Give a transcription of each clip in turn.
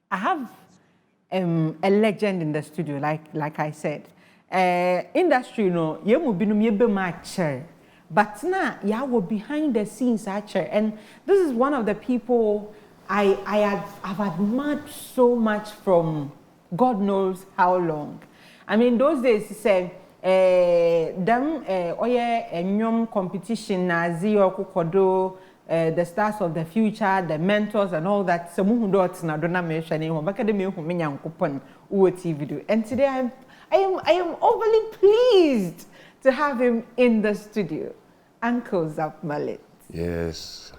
I have a legend in the studio, like I said. Industry, you know, you will be much, but now you are behind the scenes, actually. And this is one of the people I've admired so much from God knows how long. I mean, those days, he said, them, a competition, Nazi or Kokodo, the stars of the future, the mentors, and all that. So, who dots na don't mention anyone. Back at the meal, who many coupon TV. And today, I am overly pleased to have him in the studio, Uncle Zapp Mallet. Yes.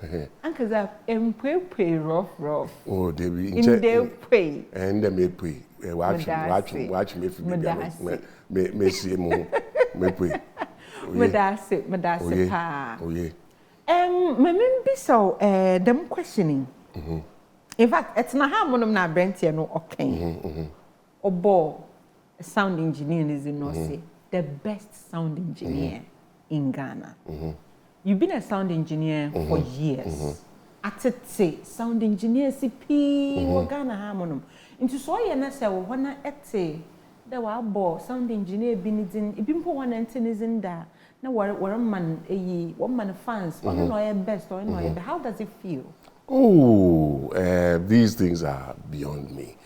Uncle Zapp, rough. Oh, they be in the pay. And they may pay. Watch me if you me see mo me pay. Madase pa. Oh yeah. Maybe so. Them questioning. In fact, it's not how monum na Brent here no okay. Obo sound engineer is in say the best sound engineer in Ghana. You've been a sound engineer for years. At say sound engineer CP Ghana harmonum. Into so ye na say wana ete da wa bo sound engineer binidin ibimpo wana entinizin da na one man fans one no best or no how does it feel? Oh, these things are beyond me.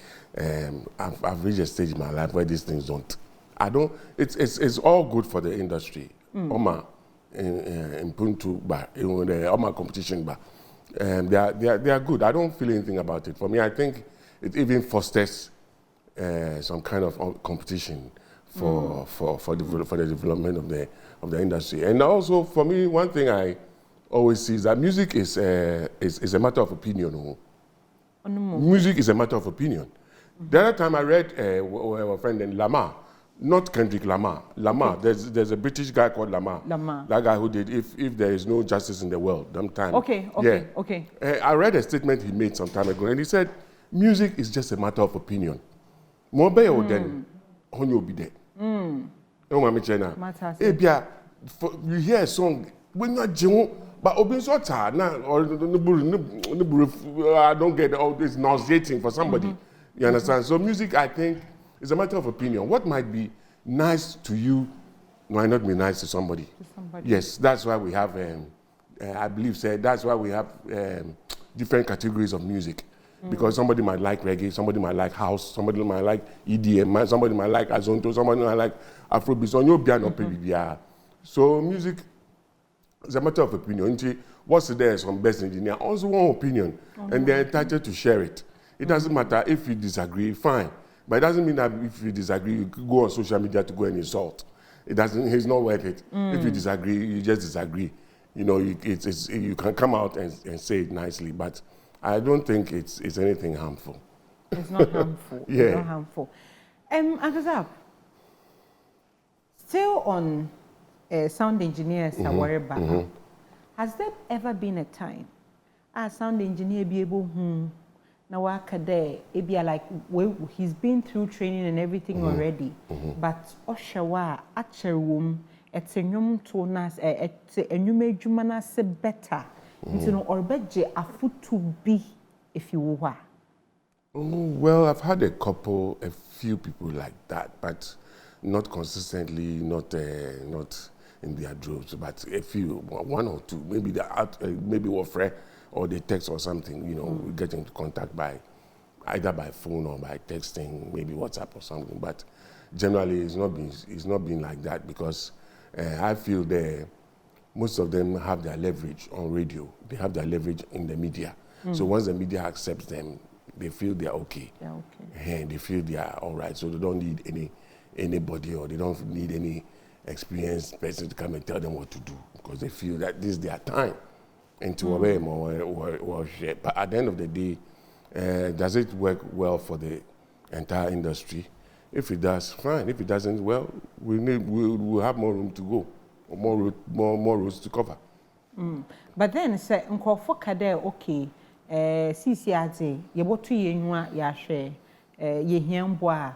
I've reached a stage in my life where these things don't. I don't. It's all good for the industry. Oma in Puntu bar, the Oma competition bar. They are good. I don't feel anything about it. For me, I think it even fosters some kind of competition for the development of the industry. And also for me, one thing I always see is that music is a matter of opinion. Music is a matter of opinion. The other time I read a friend named Lamar, not Kendrick Lamar. Lamar, okay. There's a British guy called Lamar. That guy who did If There Is No Justice in the World, sometime. Okay. I read a statement he made some time ago, and he said, music is just a matter of opinion. More by or then, when you'll be there. You hear a song, when you're Jim, but open sort now, or I don't get all this nauseating for somebody. You understand? So music, I think, is a matter of opinion. What might be nice to you might not be nice to somebody. Yes, that's why we have, I believe, that's why we have different categories of music. Because somebody might like reggae, somebody might like house, somebody might like EDM, somebody might like Azonto, somebody might like Afrobeat. So music is a matter of opinion. What's there is some best engineer, also one opinion, and they're entitled to share it. It doesn't matter if you disagree, fine. But it doesn't mean that if you disagree, you could go on social media to go and insult. It's not worth it. If you disagree, you just disagree. You know, you can come out and say it nicely, but I don't think it's anything harmful. It's not harmful. Yeah. It's not harmful. Uncle Zapp, still on sound engineers are worried about. Has there ever been a time a sound engineer be able now like he's been through training and everything already, but Oshawa actually it's a new tonas it's a new majumana se better into no orbeje a foot to be if you were. Well, I've had a few people like that, but not consistently, not in their droves, but a few, one or two, maybe maybe Wofre or they text or something, you know, we get into contact by either by phone or by texting, maybe WhatsApp or something. But generally, it's not been like that because I feel most of them have their leverage on radio. They have their leverage in the media. So once the media accepts them, they feel they're okay. They're okay. And they feel they are all right. So they don't need anybody or they don't need any experienced person to come and tell them what to do because they feel that this is their time. And to obey or share. But at the end of the day, does it work well for the entire industry? If it does, fine. If it doesn't, well, we'll have more room to go, or more roads to cover. But then say nkofo kade okay, CCRT ye botu ye nwa ya hwe ye hiambo a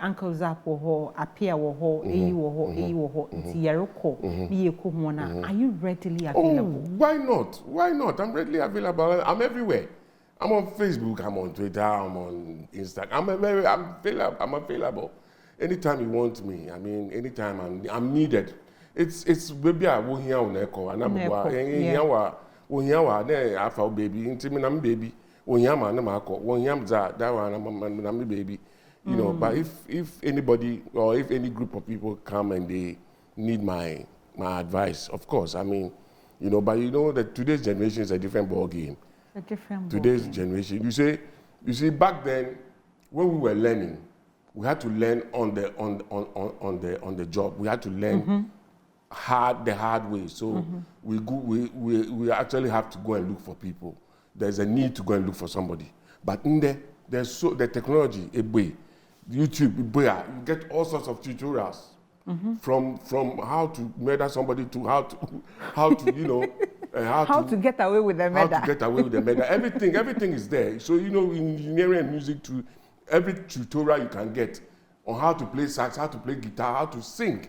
Uncle Zapp wo appear wo eyi wo nti yereko bi yeko ho na. Are you readily available? Oh, why not? I'm readily available. I'm everywhere. I'm on Facebook, I'm on Twitter, I'm on Instagram. I'm available. Anytime you want me, I mean, anytime I'm needed. It's baby I will hear on echo and I'm baby, intimate I'm baby. When yam and Marco, when yam that one I'm baby. You know, but if anybody or if any group of people come and they need my advice, of course, I mean, you know, but you know that today's generation is a different ball game. A different ball Today's game. generation, you see, back then when we were learning, we had to learn on the job. We had to learn the hard way. So we actually have to go and look for people. There's a need to go and look for somebody. But in there's the technology, YouTube, you get all sorts of tutorials from how to murder somebody to how to you know how to get away with the murder. How to get away with the murder. Everything is there. So you know, in engineering and music, to every tutorial you can get on how to play sax, how to play guitar, how to sing,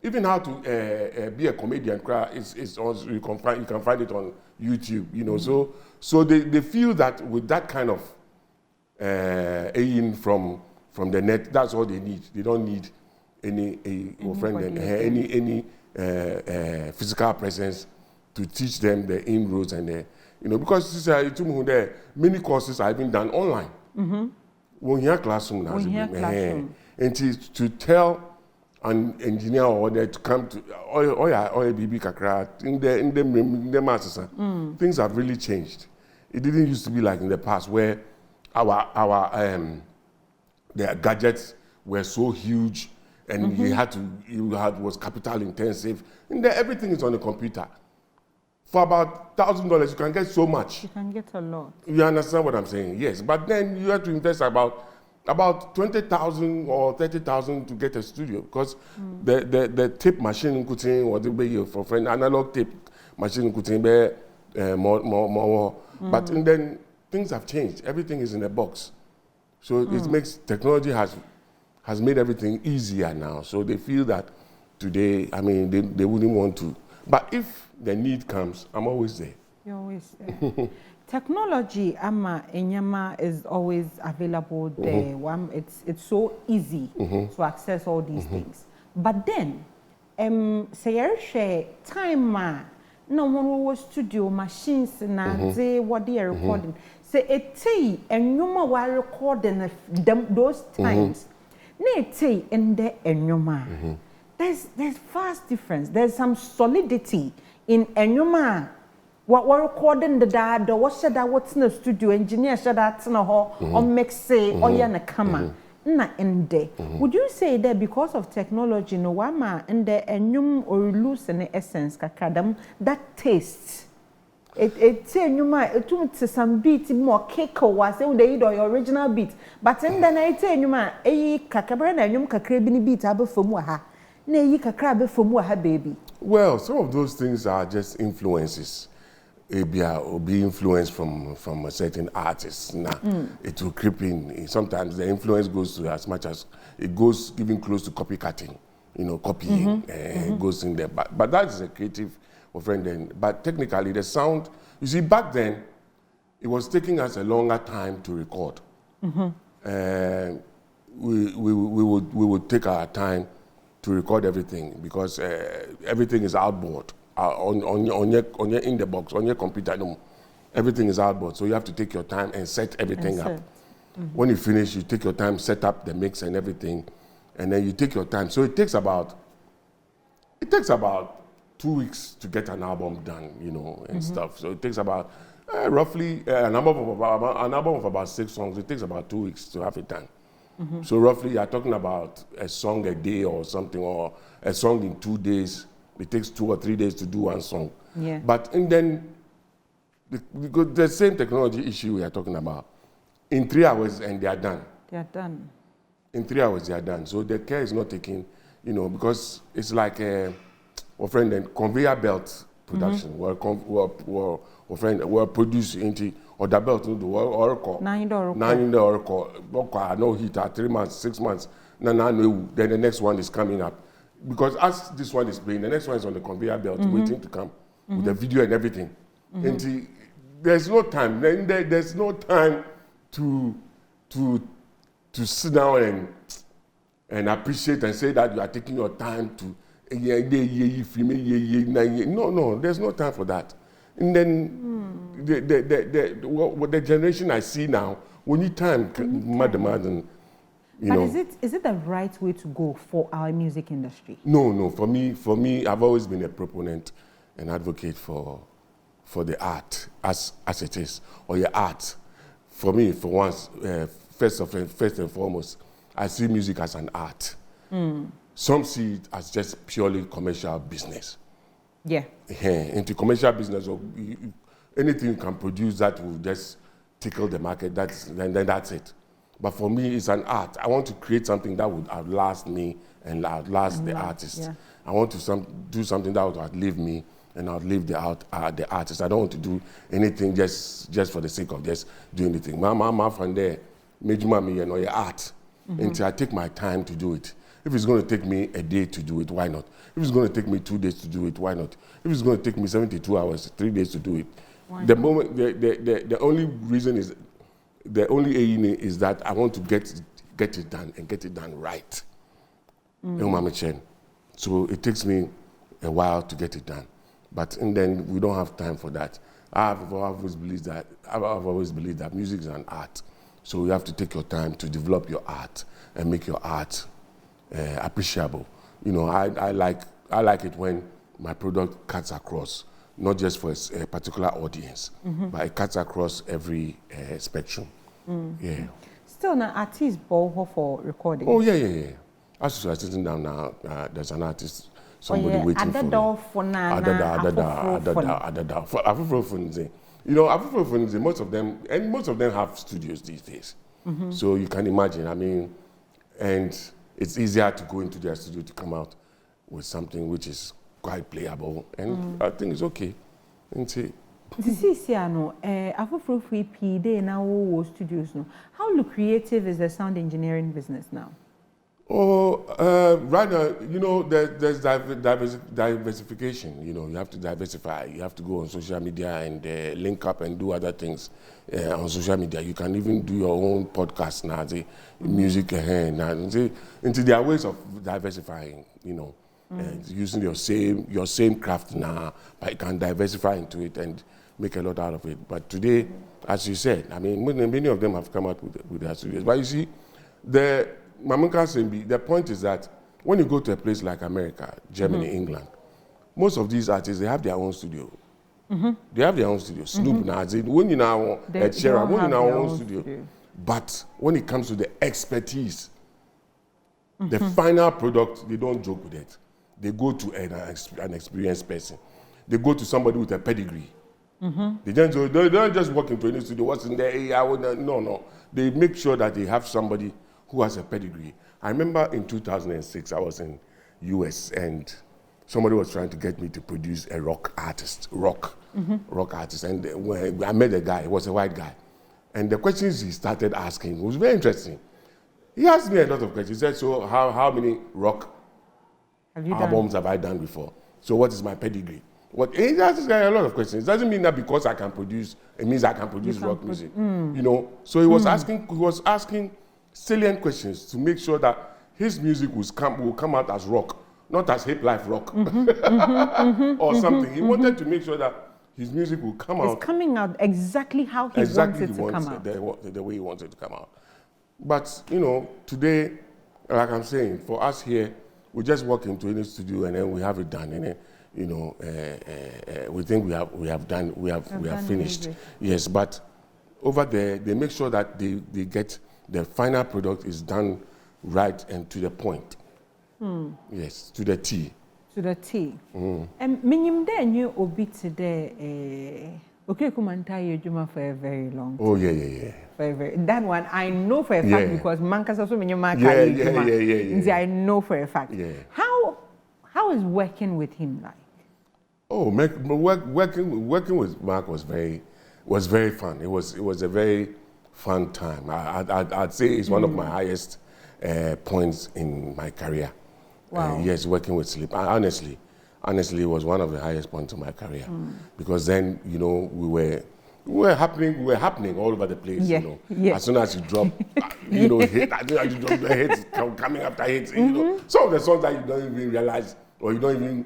even how to be a comedian. Is also you can find it on YouTube. You know, so they feel that with that kind of aim from the net, that's all they need. They don't need any physical presence to teach them the inroads and the, you know, because many courses are even done online. When you're classroom now, and to tell an engineer or to come to or BB kakra in the masters, things have really changed. It didn't used to be like in the past where the gadgets were so huge and was capital intensive. And everything is on the computer. For about $1,000, you can get so much. You can get a lot. You understand what I'm saying? Yes, but then you have to invest about 20,000 or 30,000 to get a studio, because the tape machine or the for friend analog tape machine more. But then things have changed. Everything is in a box, so it makes technology has made everything easier now. So they feel that today, I mean, they wouldn't want to. But if the need comes, I'm always there. You're always there. Technology, Enyama, is always available there. It's so easy to access all these things. But then, say you share time no one was studio machines na what they are recording. Say and you were recording those times. In the enyoma. There's vast difference. There's some solidity in enyoma. What we're recording the dad, or what said that what's in the studio, engineer said that's in a hall, or make say, or yana kama, na in there. Would you say that because of technology, no wama and the enyum or lose an essence, kakadam, that taste? It say enyuma, it to some beat more cake or was they eat or your original beat. But in the night, enyuma, kakabra and enyum kakrabini beat abo fumuha. Ne yi kakrabe fumuha baby. Well, some of those things are just influences. Or be influenced from a certain artist. It will creep in. Sometimes the influence goes to as much as it goes even close to copycatting, you know, copying. It goes in there. But that is a creative friend then. But technically the sound, you see, back then it was taking us a longer time to record. We would take our time to record everything because everything is outboard. On your in the box, on your computer, everything is outboard. So you have to take your time and set everything up. When you finish, you take your time, set up the mix and everything, and then you take your time. So it takes about 2 weeks to get an album done, you know, and stuff. So it takes about roughly an album of about 6 songs. It takes about 2 weeks to have it done. So roughly, you're talking about a song a day or something, or a song in 2 days. It takes 2 or 3 days to do one song. Yeah. But and then the same technology issue we are talking about, in 3 hours and they are done. They are done. In 3 hours they are done. So the care is not taken, you know, because it's like a conveyor belt production. We're producing into or the belt into Oracle. 9 Oracle. No heater, 3 months, 6 months. Then the next one is coming up. Because as this one is playing, the next one is on the conveyor belt, waiting to come with the video and everything. And there's no time. There's no time to sit down and appreciate and say that you are taking your time to no, there's no time for that. And then the generation I see now, we need time, madam. Is it the right way to go for our music industry? No. For me, I've always been a proponent and advocate for the art as it is, or your art. For me, for once, first and foremost, I see music as an art. Some see it as just purely commercial business. Yeah. Into commercial business, or anything you can produce that will just tickle the market. Then that's it. But for me, it's an art. I want to create something that would outlast me and outlast the artist. Yeah. I want to do something that would outlive me and outlive the artist. I don't want to do anything just for the sake of just doing anything. My friend there, your art. Until I take my time to do it. If it's going to take me a day to do it, why not? If it's going to take me 2 days to do it, why not? If it's going to take me 72 hours, 3 days to do it, the only reason is, the only aim is that I want to get it done and get it done right. So it takes me a while to get it done, but and then we don't have time for that. I've always believed that music is an art, so you have to take your time to develop your art and make your art appreciable. I like it when my product cuts across, not just for a particular audience, but it cuts across every spectrum. Yeah. Still, now artists borrow for recording. Oh yeah. As you are sitting down now, there's an artist, somebody waiting for me. Most of them have studios these days. So you can imagine. And it's easier to go into their studio to come out with something which is quite playable, and I think it's okay. How lucrative is the sound engineering business now? Right now, there's diversification. You have to diversify. You have to go on social media and link up and do other things on social media. You can even do your own podcast now, music now. Into there are ways of diversifying. Using your same craft now, but you can diversify into it and make a lot out of it. But today, as you said, many of them have come out with their studios. But you see, the point is that when you go to a place like America, Germany, England, most of these artists, they have their own studio. They have their own studio. Snoop now, when you now Ed Sheeran, when you now own studio. But when it comes to the expertise, the final product, they don't joke with it. They go to an experienced person. They go to somebody with a pedigree. They don't just walk into any studio. What's in there? No. They make sure that they have somebody who has a pedigree. I remember in 2006, I was in US and somebody was trying to get me to produce a rock artist. And when I met a guy, he was a white guy. And the questions he started asking was very interesting. He asked me a lot of questions. He said, so how many rock albums have I done before? So what is my pedigree? He asked this guy a lot of questions. It doesn't mean that because I can produce, it means I can produce rock music. So he was asking salient questions to make sure that his music will come out as rock, not as hip life rock or something. He wanted to make sure that his music will come out. It's coming out exactly how he wants it to come out. The way he wants it to come out. But, today, like I'm saying, for us here, we just walk into any studio and then we have it done. And then, we think we have finished. Music. Yes, but over there, they make sure that they get the final product is done right and to the point. Yes, to the T. To the T. And minim de nyu obi today. Okay, Kumantai Juma for a very long time. Oh yeah. That one I know for a fact because Mankas also minim Yeah. I know for a fact. Yeah. How is working with him like? Oh, working with Mark was very fun. It was a very fun time. I'd say it's one of my highest points in my career. Wow. Yes, working with Sleep. Honestly, it was one of the highest points of my career because then we were happening all over the place, Yeah, you know. yeah. As soon as you drop, you know, hit, as soon as you drop the hits coming after hits, you know. Some of the songs that you don't even realize or you don't even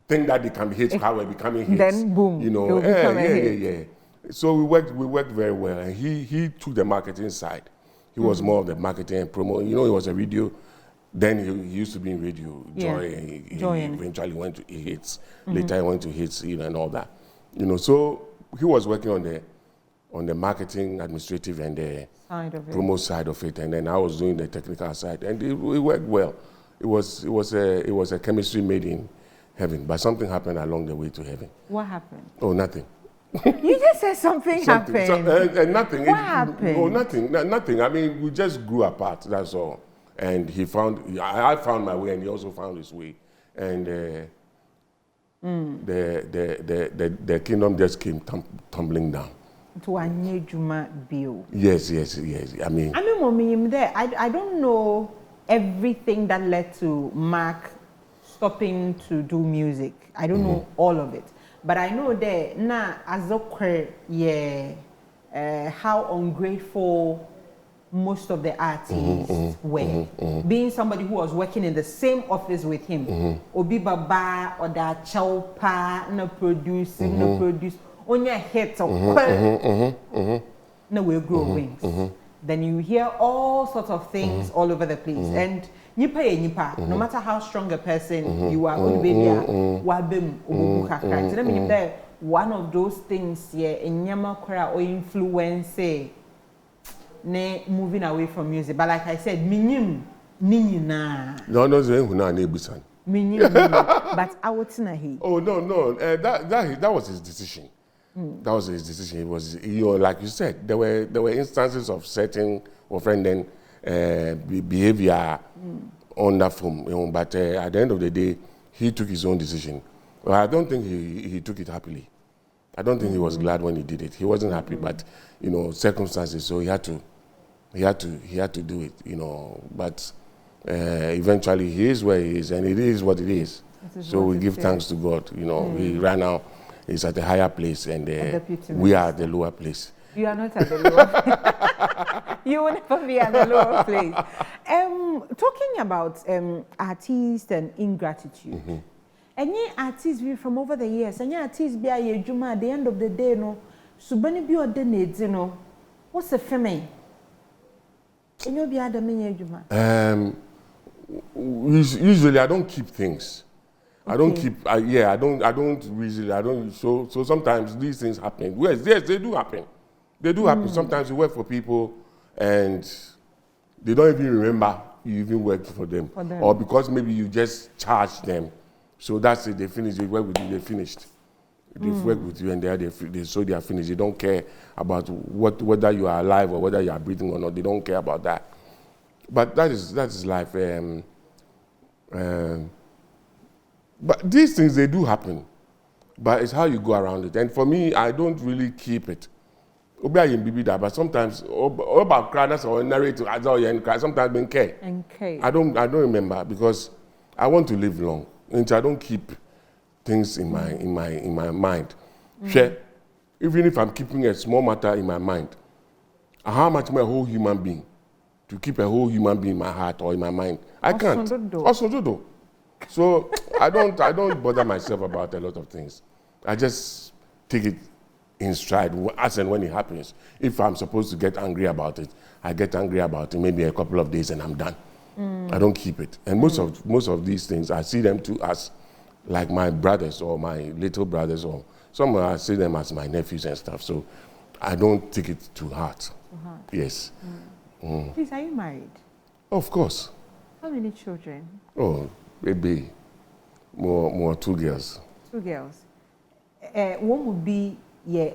think that they can be hits, how we're becoming hits. Then boom, you know. they'll become a hit. Yeah. So we worked very well, and he took the marketing side. He was more of the marketing and promo. You know, he was a radio. Then he used to be in radio, Joy, and he eventually went to hits. Later he went to hits, you know, and all that. You know, so he was working on the marketing, administrative, and the promo side of it, and then I was doing the technical side, and it worked well. It was a chemistry made in heaven, but something happened along the way to heaven. What happened? Oh, nothing. You just said something happened. And nothing. What happened? Oh, nothing. I mean, we just grew apart. That's all. And I found my way, and he also found his way, and the kingdom just came tumbling down. To a new Juma bill. Yes. I mean, mommy, there. I don't know everything that led to Mark stopping to do music. I don't know all of it. But I know that now, as a how ungrateful most of the artists were. Being somebody who was working in the same office with him. Obi Baba or that Chaupa, no produce. On your head, no will grow wings. Then you hear all sorts of things all over the place. And nipa, no matter how strong a person you are, one of those things, in Yamakura or influence, moving away from music. But like I said, minim, nina. No, nebusan. But I would say oh no, that was his decision. That was his decision. It was, you know, like you said, there were instances of certain offending behavior on that film, you know, but at the end of the day, he took his own decision. Well, I don't think he took it happily. I don't think he was glad when he did it. He wasn't happy, but you know, circumstances. So he had to do it, you know. But eventually, he is where he is, and it is what it is. So we give thanks to God. You know, right now is at a higher place, and we are at the lower place. You are not at the lower place. You will never be at the lower place. Talking about artists and ingratitude. Any artists from over the years, any artists be a juma at the end of the day, no. Subanimal or the needs, you know. What's the family? Can you be at the mini juma? Usually, I don't keep things. I don't keep. I don't usually. So sometimes these things happen. Yes, they do happen. They do happen. Sometimes you work for people and they don't even remember you even worked for them. Or because maybe you just charged them. So that's it. They finished. They work with you. They finished. They've worked with you, and they are finished. They don't care about whether you are alive or whether you are breathing or not. They don't care about that. But that is life. But these things, they do happen. But it's how you go around it. And for me, I don't really keep it. But sometimes, sometimes I care. I don't remember because I want to live long. And I don't keep things in my mind. Even if I'm keeping a small matter in my mind, how much more a whole human being to keep a whole human being in my heart or in my mind? I can't. So I don't bother myself about a lot of things. I just take it in stride as and when it happens. If I'm supposed to get angry about it, I get angry about it maybe a couple of days and I'm done. I don't keep it. And most of these things, I see them too as like my brothers or my little brothers, or some I see them as my nephews and stuff. So I don't take it to heart. Yes. Please, are you married? Of course. How many children? Oh, baby. More 2 girls. 2 girls. What would be your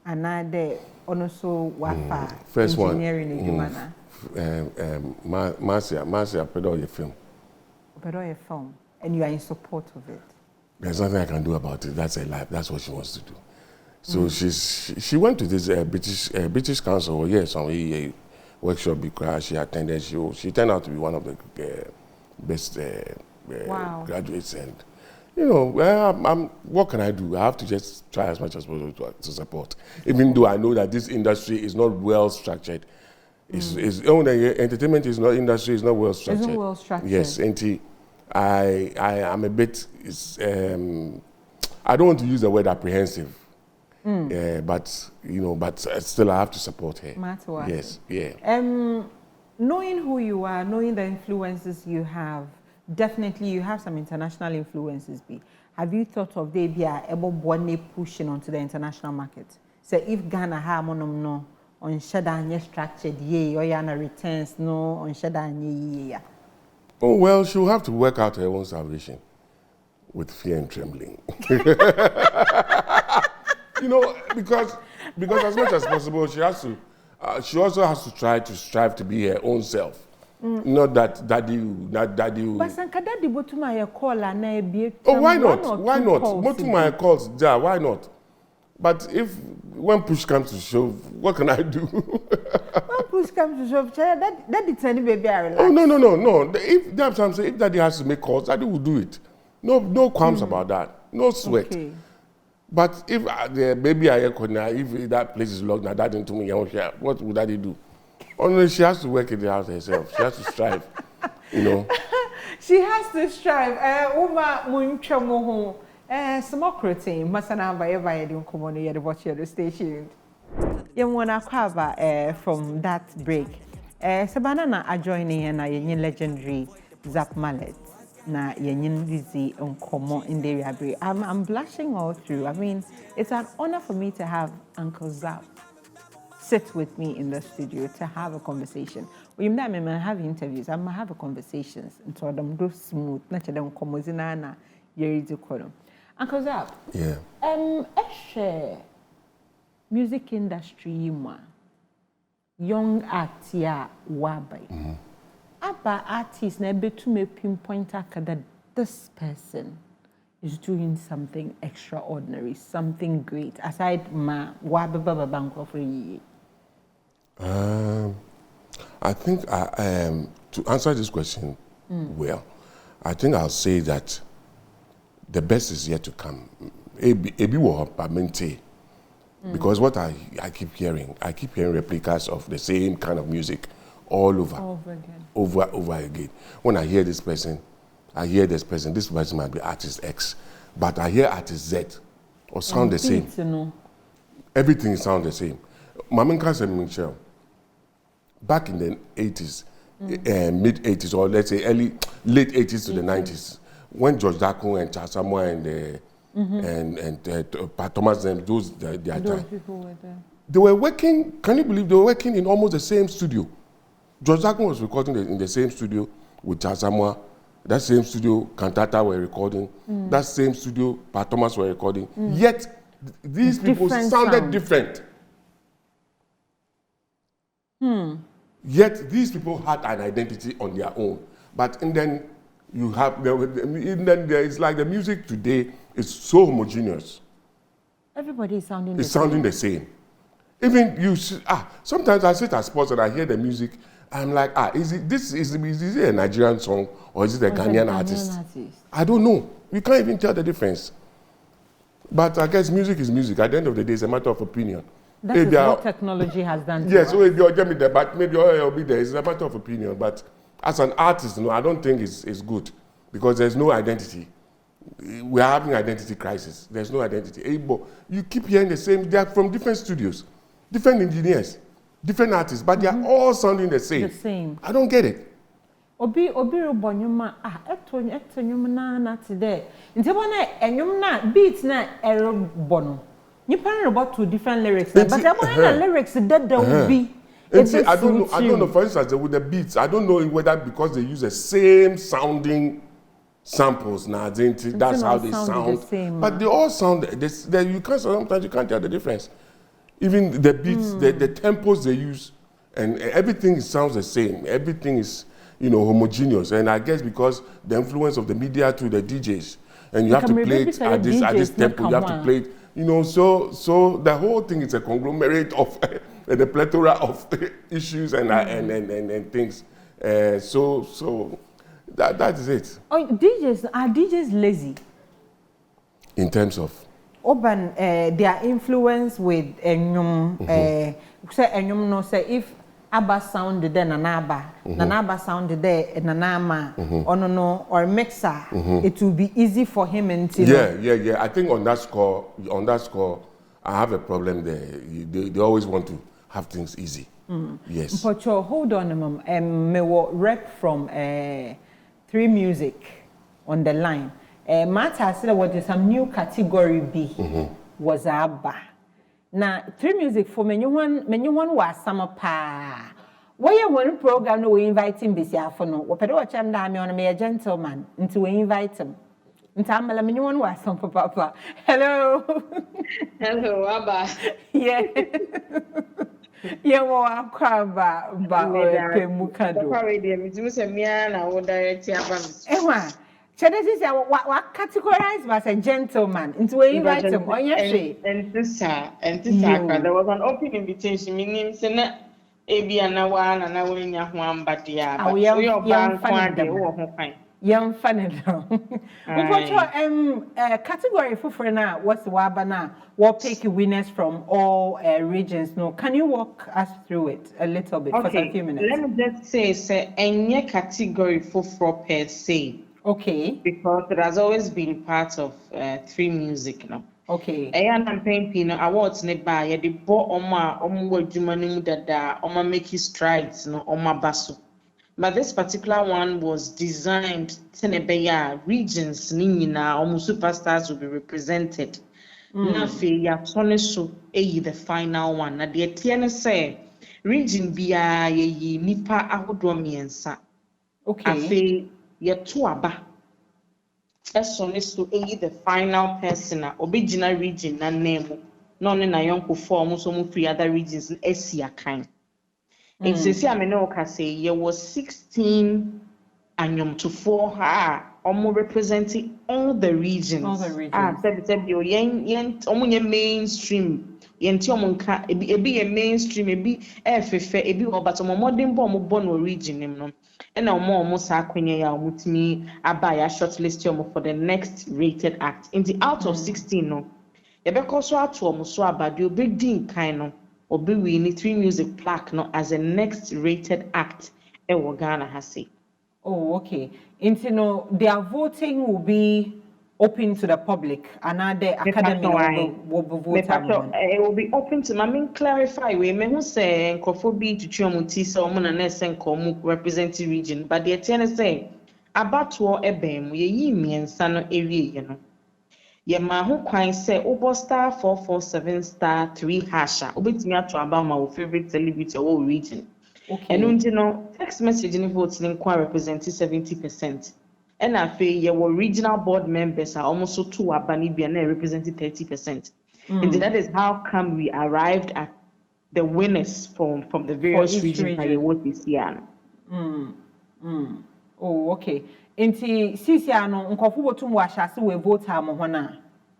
another also wafa? First one. Engineering in Marcia Pedoye film. Pedoye film. And you are in support of it. There's nothing I can do about it. That's her life. That's what she wants to do. So she went to this British Council some workshop because she attended. She turned out to be one of the best graduates, and you know, well, what can I do? I have to just try as much as possible to support, even though I know that this industry is not well structured. Entertainment is not industry is not well structured. Isn't well structured. Yes, and I am a bit. I don't want to use the word apprehensive, but you know, but still I have to support her. Matter what. Yes, yeah. Knowing who you are, knowing the influences you have, definitely you have some international influences. Have you thought of the idea about one pushing onto the international market? So if Ghana have no on shada structured ye or yana returns no on shada ye. Oh well, she'll have to work out her own salvation with fear and trembling. You know, because as much as possible, she has to. She also has to try to strive to be her own self. Not that daddy. But daddy my call and oh, why not? Why not? My calls, yeah, why not? But if when push comes to shove, what can I do? When push comes to shove, daddy tell me baby I relax. Oh no. If that's what I'm saying, if daddy has to make calls, daddy will do it. No qualms about that. No sweat. Okay. But if the baby I if that place is locked, now that into me, what would daddy do? Only she has to work it out herself. She has to strive, you know. She has to strive. Uma muncho moho. Smokrotin. Masana by the commonly at watch the station. You wanna cover from that break. Sabanana are joining and a legendary Zapp Mallet. Na yenyin busy on common in the area. I'm blushing all through. I mean, it's an honor for me to have Uncle Zapp sit with me in the studio to have a conversation. When I'm have interviews, I'm have conversations until them go smooth. Not them commozinana. You're to call Uncle Zapp. Yeah. Music industry young artia wabai. Aba artist na be to me pinpoint that this person is doing something extraordinary, something great. Aside ma wababa banko for ye. I think to answer this question well, I think I'll say that the best is yet to come. Because what I keep hearing replicas of the same kind of music all over again. When I hear this person, this person might be artist X, but I hear artist Z or sound the same. Everything sounds the same. Maminka said Michelle, back in the 80s, mid 80s, or let's say late 80s to the 90s, when George Dako and Chasamwa and Pae Thomas and those people were there. They were working. Can you believe they were working in almost the same studio? George Dako was recording in the same studio with Chasamwa. That same studio, Cantata were recording. That same studio, Pae Thomas were recording. Yet these people sounded different. Yet these people had an identity on their own. But and then you have it's like the music today is so homogeneous. Everybody is sounding the same. Even you sometimes I sit at sports and I hear the music. I'm like, is it a Nigerian song or is it a Ghanaian artist? I don't know. You can't even tell the difference. But I guess music is music. At the end of the day, it's a matter of opinion. That is what technology has done. Yes, so they'll get me there, but maybe I'll be there. It's a matter of opinion. But as an artist, I don't think it's good because there's no identity. We're having identity crisis. There's no identity. You keep hearing the same. They're from different studios, different engineers, different artists, but they're all sounding the same. The same. I don't get it. Obi robonyuma etonyum na today. Nti bona enyum na beat na bono. Nipa about two different lyrics, but the lyrics that will be. I don't know. For instance, with the beats, I don't know whether because they use the same sounding samples now, that's how they sound. Same, but they all sound. Sometimes you can't tell the difference. Even the beats, the tempos they use, and everything sounds the same. Everything is homogeneous. And I guess because the influence of the media to the DJs, and you have to play it at this tempo. You have to play it. So the whole thing is a conglomerate of the plethora of issues and things. So that is it. Are DJs lazy? In terms of? Urban, their influence with enyum, say enyum no say if Abba sound there Nanaba sound there Nanama, or no, or mixer, it will be easy for him until. Yeah. I think on that score, I have a problem there. They always want to have things easy. Yes. But hold on a moment. Me will rep from 3 Music on the line. Matter said what is some new category B was Abba. Now 3 Music for me one was summer pa. Why you one program no we invite him this year for no. What pedo cham da me on me a gentleman into we invite him. Ntamala me one was some papa. Hello. Hello, Abba. Yeah. Yeah, well, I'm crying about Pae Mu Ka. Already, I'm doing some na would direct Abba. Ewa, Chede is what categorized as a gentleman into a invite him on your say. And this, there was an open invitation, meaning, Senna, Abia, one, and I will in your one, but yeah, we are bound for young funny though. Category for frena what's the wabana? What pick winners from all regions? No, can you walk us through it a little bit for a few minutes? Let me just say any category for per se. Okay. Because it has always been part of 3 Music now. Okay. And I'm paying Pino awards nearby. The bo oma jumanu dada oma make his strides no oma basu. But this particular one was designed Tenebeya regions nina almost superstars will be represented. Nafi ya toneso the final one. Na the etienne say region biya ye nipa ahodo miensa. Okay. Afi ye tuaba. Esoneso the final person original region na name. None na yonko form so mu free other regions esia kind. In Sisi Amenoka say there was 16 anyum to 4 almost representing all the regions. All the regions. Said yo yen mainstream. Yen ti omonka ebi mainstream ebi efefe ebi but omo modern born no region no. And omo sa akwenye ya omutimi abaya shortlist omo for the next rated act. In the out of 16 no. Yebeko so atu omo so abade obi din kan no. Obi we need 3 Music plaque no as a next rated act Ghana has said. Oh, okay. Into no, their voting will be open to the public and the academy will vote. It will be open to clarify we me who say Kofobi to Chomuti so na nesen komu represent region but the attendant say abatwo ebem ye miensa no area you know. Ye ma ho kwan say obo star 447 star 3 hasha obetimi ato about my favorite celebrity or region. Okay. And you know text message in votes in kwa represent 70%. And afi ye were regional board members are almost so 2 abani bia na representing 30%. And that is how come we arrived at the winners from the various regions that you vote this year. Oh, okay. Inti sisi ano nkofo botum wa hyase we vote am ho na.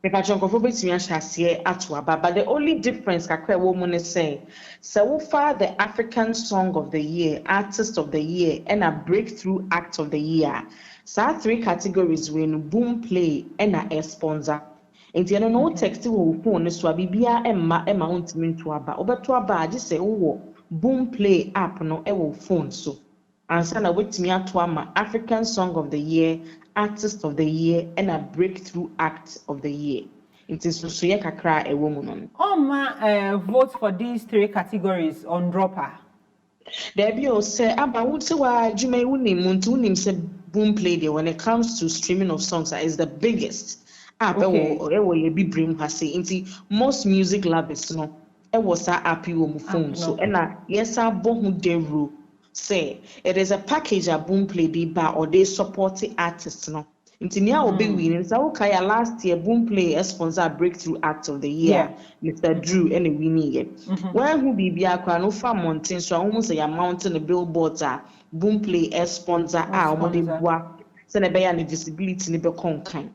Because nkofo betumi ahyase ato aba but the only difference kakra wo mu ne say so far the African Song of the Year, Artist of the Year and a Breakthrough Act of the Year. So 3 categories win boom play and a sponsor. Inti no no text wo phone so bibia emma untimi to aba. Obeto aba age say wo boom play app no e wo phone so. Answer na wetimi ato ama African Song of the Year, Artist of the Year, and a Breakthrough Act of the Year. It is so ye kakra a woman. Vote for these 3 categories on dropper. There be say aba would say wa jume unim say boom play there when it comes to streaming of songs is the biggest. Ye be bring her say into most music lovers no. E was a app you on phone so and yes I bohu deru. Say it is a package a boom play the bar or they support the artists no. Inti nia obi winning so okay last year boom play a sponsor Breakthrough Act of the Year Mr. Drew and winning it. When who be akwa no fa mountain so almost say a mountain the billboards are boom play a sponsor omo de boa so na be ya disability ne be konkan.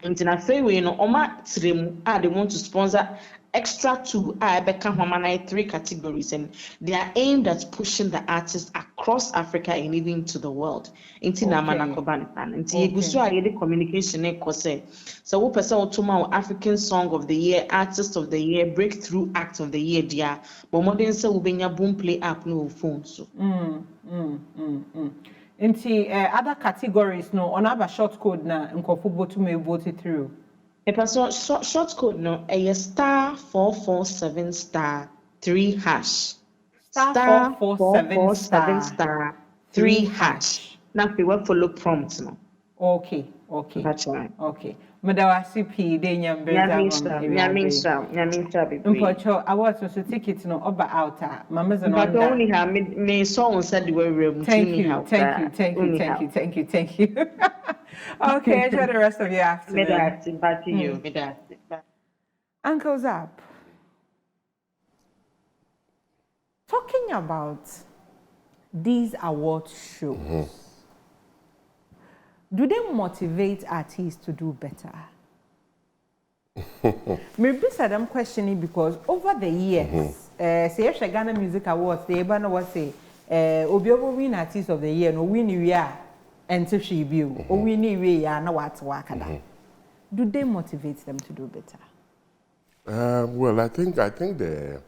Inti na say we no oma trem they want to sponsor extra 2 Becca Homana 3 categories and they are aimed at pushing the artists across across Africa and even to the world. Inti na manakoban pan. Inti yegusu ayede communication e kose. So wo pesa otoma African Song of the Year, Artist of the Year, Breakthrough Act of the Year dia. But modern say wo benya boom play app no phone so. Inti other categories no on have a short code na nkofo botu me vote through. E person short code no e *447*3#. *447*3#. Now we will follow prompt no. Okay. That's right. Okay. Madawasi P de nyambeza Nyamisha baby. Mpocho awards so ticket no oba outer. Mama's an but only have me song said the way room. Thank you. Okay, enjoy the rest of your afternoon. Back to you. Uncle Zapp, talking about these award shows, do they motivate artists to do better? Maybe I'm questioning because over the years, say if Ghana Music Awards, they even know what say, Obiobo win Artist of the Year, no win you are, and so she be, or win you are, no what's work. Do they motivate them to do better? Well, I think the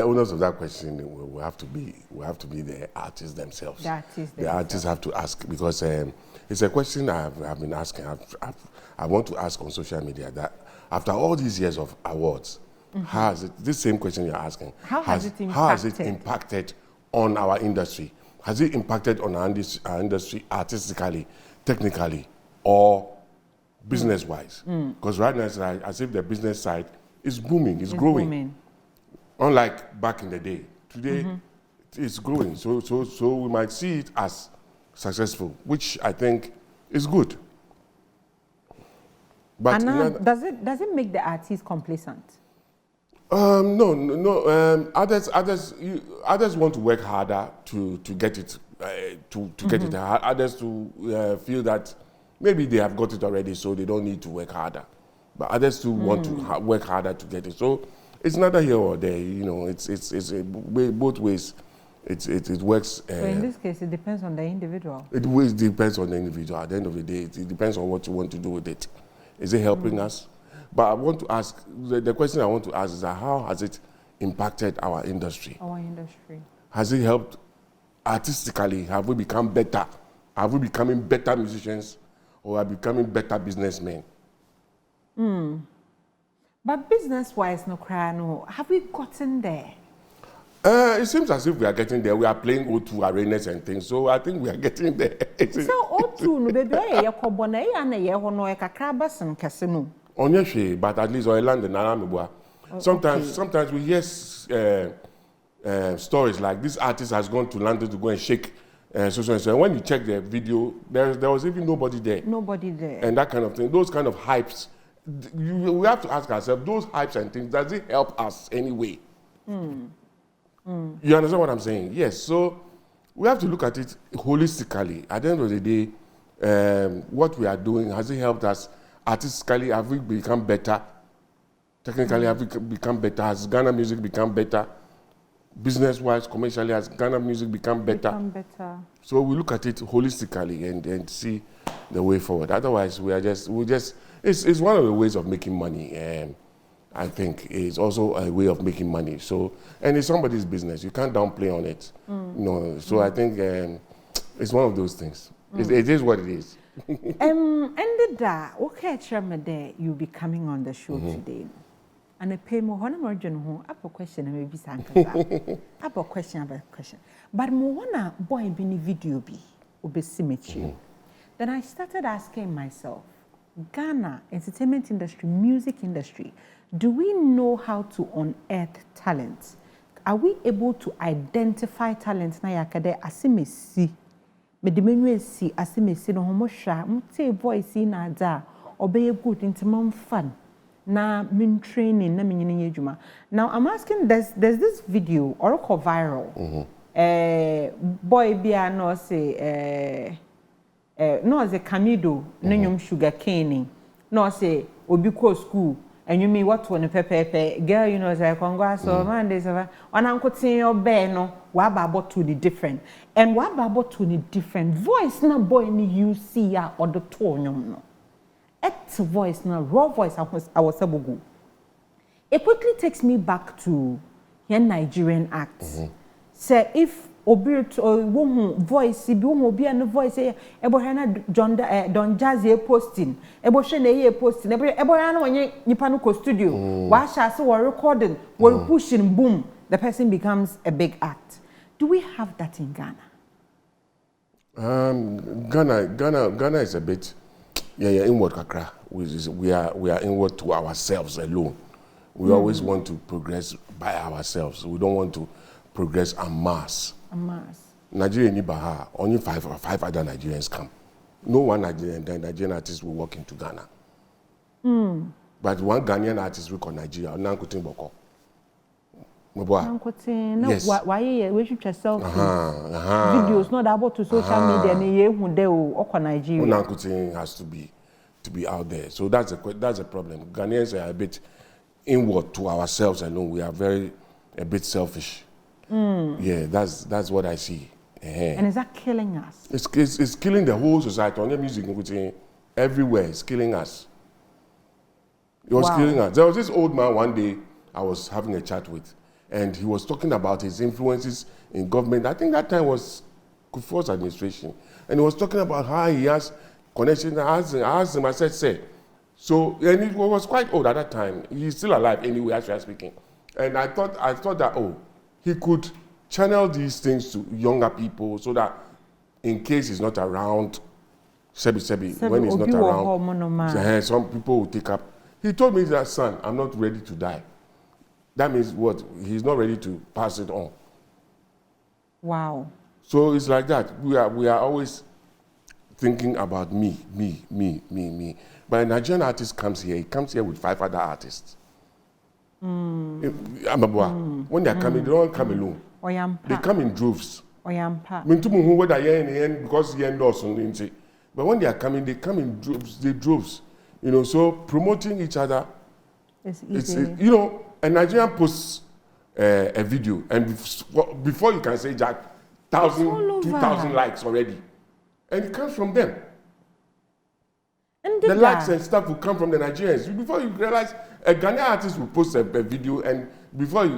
owners of that question will have to be the artists themselves. The artists have to ask because it's a question I've been asking. I want to ask on social media that after all these years of awards, how has it, this same question you're asking, how has it impacted on our industry? Has it impacted on our industry artistically, technically, or business-wise? Because right now it's like as if the business side is booming, it's growing. Unlike back in the day, today it's growing. So we might see it as successful, which I think is good. But does it make the artist complacent? No. Others want to work harder to get it get it. Others to feel that maybe they have got it already, so they don't need to work harder. But others too want to work harder to get it. So it's neither here or there. You know, it's both ways. It works. So in this case, it depends on the individual. It always depends on the individual. At the end of the day, it depends on what you want to do with it. Is it helping us? But I want to ask, the question I want to ask is that how has it impacted our industry? Has it helped artistically? Have we become better? Have we becoming better musicians or are we becoming better businessmen? But business-wise, no, have we gotten there? It seems as if we are getting there. We are playing O2 arenas and things, so I think we are getting there. So O2, no baby, you kobona ya na ye hono e kakra basen kese no. Onyeshe, but at least on land na mebua. Sometimes we hear stories like this artist has gone to London to go and shake so. And when you check the video, there was even nobody there. And that kind of thing. Those kind of hypes, we have to ask ourselves, those hypes and things, does it help us anyway? You understand what I'm saying? Yes. So we have to look at it holistically. At the end of the day, what we are doing, has it helped us artistically? Have we become better? Technically, have we become better? Has Ghana music become better? Business-wise, commercially, has Ghana music become better? So we look at it holistically and see the way forward. Otherwise, it's one of the ways of making money. I think it's also a way of making money. So, and it's somebody's business. You can't downplay on it. No. So I think it's one of those things. It is what it is. Ended that. Okay, Chairman, you'll be coming on the show today. And a Pae Mu Ka, I have a question, maybe I have a question. But mo wanna boy be video be symmetry. Then I started asking myself, Ghana entertainment industry, music industry, do we know how to unearth talent? Are we able to identify talent na yakade asimesi? Me de menwe si asimesi no homo hwa, mte voice na da, obey good intimam fun. Na min training na minyine yejuma. Now I'm asking, there's this video or viral. Boy bia no say no as a camido, no sugar caning, no say obi ko school. and you mean what one pepe girl, you know, say congrats or man, there's a one uncle your bear no, what about to the different, and what about to the different voice, no boy, any you see or the tone, no. It's voice, no raw voice, I was able to go. It quickly takes me back to your Nigerian acts. Say if Obirt or woman voice, if you will be a voice, Ebohana John Don Jazzy posting, Eboshene posting, Ebohana when you Panuco studio, wash us or recording, or pushing, boom, the person becomes a big act. Do we have that in Ghana? Ghana is a bit, inward kakra. We are inward to ourselves alone. We always want to progress by ourselves. We don't want to progress en masse. Nigeria ni Baha, only five other Nigerians come. No one Nigerian artist will walk into Ghana. But one Ghanaian artist will call Nigeria, Nankutin Boko. Yes. Why we should self videos not about to social media or Nigeria. Nankutin has to be out there. So that's a problem. Ghanaians are a bit inward to ourselves alone. We are a bit selfish. Yeah, that's what I see. And is that killing us? It's killing the whole society. On your music, everywhere, it's killing us. It was killing us. There was this old man one day I was having a chat with, and he was talking about his influences in government. I think that time was Kufuor's administration. And he was talking about how he has connections. I asked him, I said, say, so, and he was quite old at that time. He's still alive anyway, as we are speaking. And I thought that, he could channel these things to younger people so that in case he's not around, Sebi, when he's not around, some people will take up. He told me that, son, I'm not ready to die. That means what? He's not ready to pass it on. Wow. So it's like that. We are always thinking about me. But a Nigerian artist comes here, he comes here with 5 other artists. When they are coming, they don't come alone. They come in droves. Because but when they are coming, they come in droves. You know, so promoting each other. It's easy. A Nigerian posts a video, and before you can say Jack, 1,000, 2,000 likes already. And it comes from them. And the likes and stuff will come from the Nigerians. Before you realize, a Ghanaian artist will post a video, and before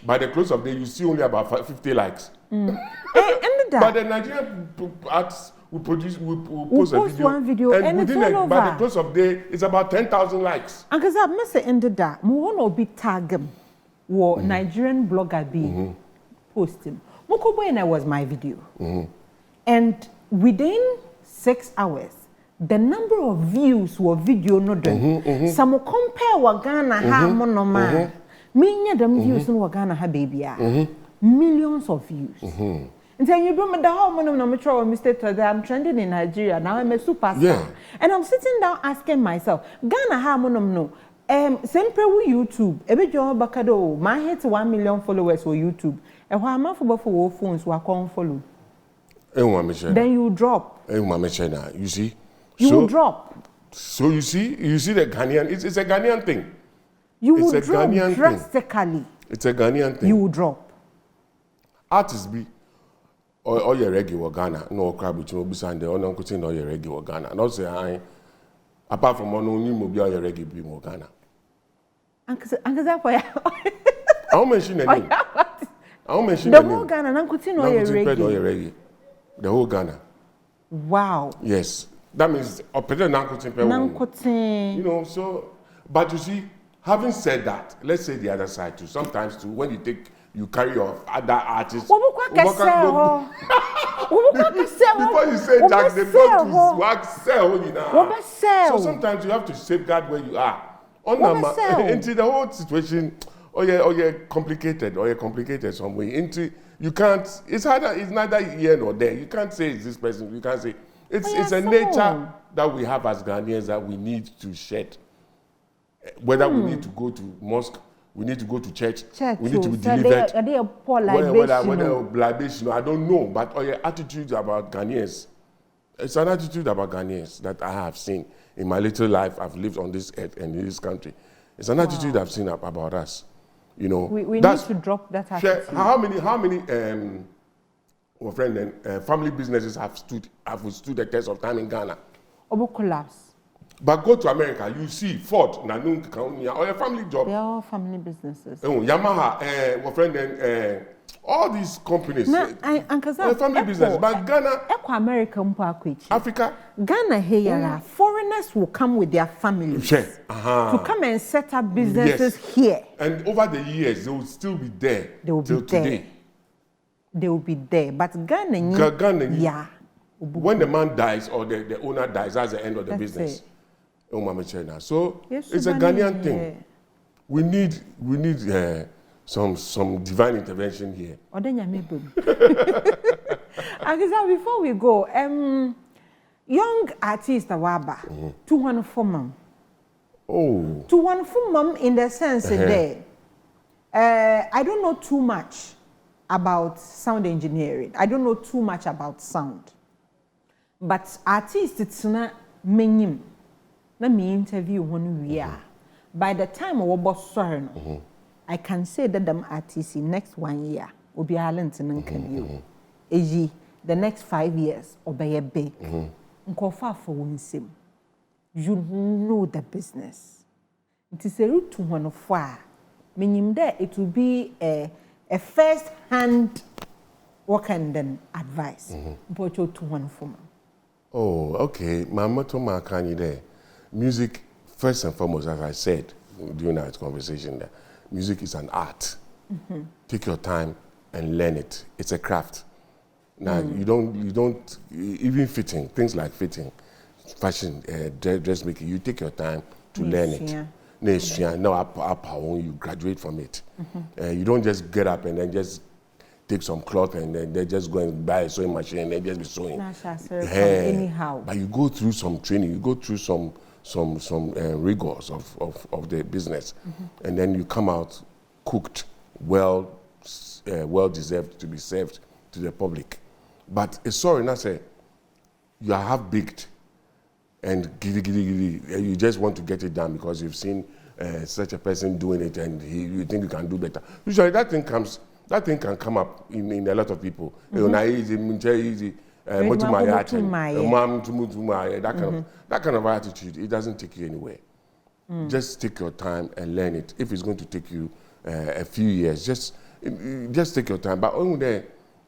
by the close of the day, you see only about 50 likes. But the Nigerian artists will post a video, one video, and within by the close of the day, it's about 10,000 likes. And because I must say, ended that, more be tag him, or Nigerian blogger be post him. Mokoboyena was my video, and within 6 hours. The number of views were video no done. Some compare what Ghana ha monoma. Many them views no Ghana ha baby. Millions of views. And then you bring me the whole monometro mistake that I'm trending in Nigeria. Now I'm a superstar. Yeah. And I'm sitting down asking myself, Ghana ha monom no. Sempre with YouTube. Ebe John Bakado, my hit 1 million followers for YouTube. And why am I for phones who are calling follow? Then you drop. You see? You will drop. So you see the Ghanaian, it's a Ghanaian thing. You will drop drastically. It's a Ghanaian thing. You will drop. Artists be or your reggae or Ghana, no crab which will be signed or no cutting or your reggae or Ghana. Not say apart from one only mobile or your reggae be more Ghana. Uncle that way. I won't mention the name. I won't mention the whole Ghana, Uncle Tino or your reggae. The whole Ghana. Wow. Yes. That means so, but you see, having said that, let's say the other side too. Sometimes too, when you carry off other artists. Before you say Jack, they go to work sell now. So sometimes you have to safeguard where you are. Into the whole situation, complicated some way. Into you can't. It's neither here nor there. You can't say it's this person. You can't say. It's a nature that we have as Ghanaians that we need to shed. Whether we need to go to mosque, we need to go to church, we need to be delivered. Whether libation, I don't know. But our attitudes about Ghanaians It's an attitude about Ghanaians that I have seen in my little life. I've lived on this earth and in this country. It's an attitude I've seen about us. You know, we need to drop that attitude. How many family businesses have stood the test of time in Ghana? Obo collapse. But go to America, you see Ford, Nanung, or a family job. They are all family businesses. Yamaha, all these companies. Family business. But Ghana, Africa, Ghana here, foreigners will come with their families to come and set up businesses here. And over the years, they will still be there. They will be there. They will be there. But Ghana, yeah. When the man dies or the owner dies, that's the end of the business. So yes, it's a Ghanaian thing. We need some divine intervention here. Before we go, young artist Awaba, 214 mom. Oh. 214 mom in the sense that I don't know too much about sound engineering. I don't know too much about sound. But artist it's not many. Na me interview one year. By the time I was sorry, I can say that them artists in next 1 year will be talent and can you. The next 5 years or be a big. Far for one sim. You know the business. It is a route to one of far. Meaning that it will be a first hand work and then advice. But you to one for. Oh, okay. My motto, my can there. Music, first and foremost, as I said during our conversation, there, music is an art. Take your time and learn it. It's a craft. Now you don't even fitting things like fitting, fashion, dressmaking. You take your time to learn it. Now, you graduate from it. You don't just get up and then just take some cloth and then they just go and buy a sewing machine and then just be sewing. Anyhow. But you go through some training. You go through some rigors of the business, and then you come out cooked, well deserved to be served to the public. But it's sorry, not say you are half baked, and you just want to get it done because you've seen such a person doing it, and you think you can do better. Usually, that thing can come up in a lot of people. That kind of attitude, it doesn't take you anywhere. Just take your time and learn it. If it's going to take you a few years, just take your time. But only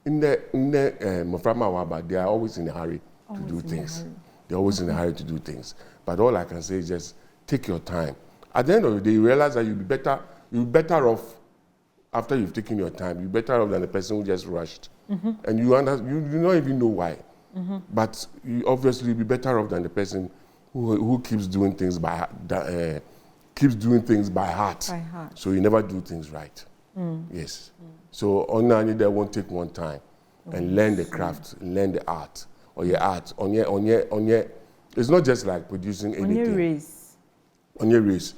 in the Moframa Waba, they are always in a hurry to do things. They're always in a hurry to do things. But all I can say is just take your time. At the end of the day, you realize that you'll be better off after you've taken your time. You're better off than the person who just rushed. And you don't even know why. But you obviously be better off than the person who keeps doing things by heart. So you never do things right. Yes. So only that won't take one time and learn the craft, learn the art or your art. On your, it's not just like producing anything. On your race.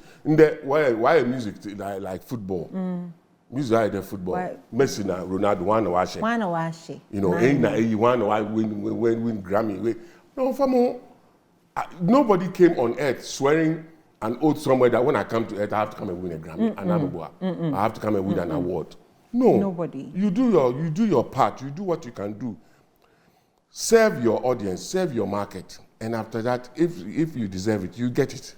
Why music like football? Music like the football. Messi na Ronaldo one wash. You know, one win Grammy. No, for nobody came on earth swearing an oath somewhere that when I come to earth I have to come and win a Grammy, I have to come and win an award. No, nobody. You do your part. You do what you can do. Serve your audience, serve your market, and after that, if you deserve it, you get it.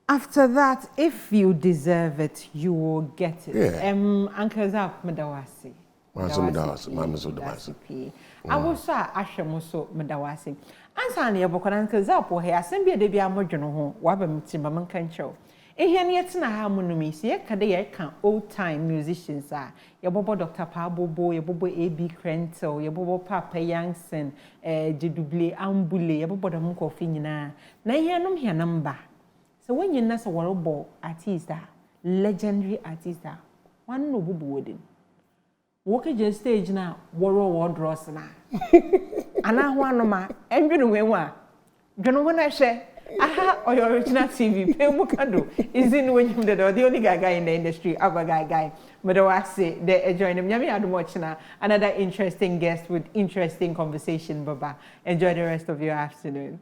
After that, if you deserve it, you will get it. Yeah. Uncle Zapp Medawasi. I was so Ashamoso Medawasi. Answer near Bokan Uncle Zapp or here, Assembly de Biamojono, Wabam Timberman Cancho. Here near Tina Harmonimi, see a Kadea old time musicians are your Bobo Dr. Pabo, your Bobo A.B. Crento, your Bobo Papa Youngson, Jedubli Ambule, your Bobo Munko Finina. Na here no here number. So when you're not a world artist, legendary artist, one no boo wedding. Walking your stage now, world draws now. And I want no ma, and you know when I share. Aha, or your original TV, Pae Mu Ka is in when you the only guy in the industry, other guy. But I say they join them. Yami Adu watching another interesting guest with interesting conversation, Baba. Enjoy the rest of your afternoon.